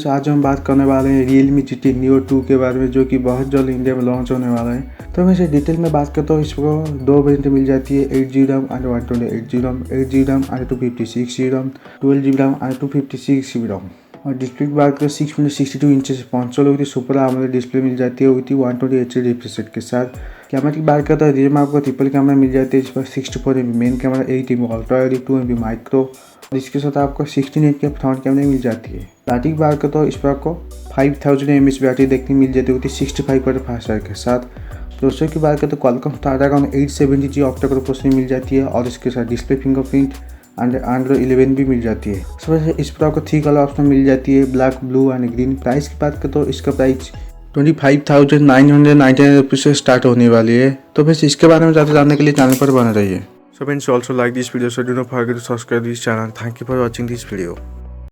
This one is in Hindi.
फ्रेंड्स आज हम बात करने वाले हैं Realme GT Neo 2 के बारे में, जो कि बहुत जल्द इंडिया में लॉन्च होने वाला है। तो मैं इसे डिटेल में बात करता हूँ। इसको दो वेरिएंट मिल जाती है, 8GB RAM and 128GB RAM, 8GB RAM and 256GB RAM, 12GB RAM and 256GB RAM. और डिस्प्ले की बात करें 6.62 इंच 500 की सुपर AMOLED डिस्प्ले मिल जाती है विथ 120Hz रिफ्रेश रेट के साथ। कैमरा की बात करते हैं, रियर में आपको ट्रिपल कैमरा मिल जाती है, जिस पर 64MP main camera, 8MP ultra wide, 2MP micro, और इसके साथ आपको 16 के फ्रंट कैमरा मिल जाती है। बैटरी की बात करते हो, इस पर आपको 5000 mAh बैटरी देखने मिल जाती है विथ 65 फास्ट चार्ज के साथ। प्रोसेसर की बात करते हो, Qualcomm Snapdragon 870G octa core processor मिल जाती है, और इसके साथ डिस्प्ले फिंगरप्रिंट एंड Android 11 भी मिल जाती है। इस पर आपको 3 कलर ऑप्शन मिल जाती है, black, blue and green. Price की बात करते हो, इसका प्राइस 25,999 रुपीज़ से स्टार्ट होने वाली है। तो बस इसके बारे में ज़्यादा जानने के लिए चैनल पर बने रहिए। So friends, also like this video, so do not forget to subscribe this channel. Thank you for watching this video.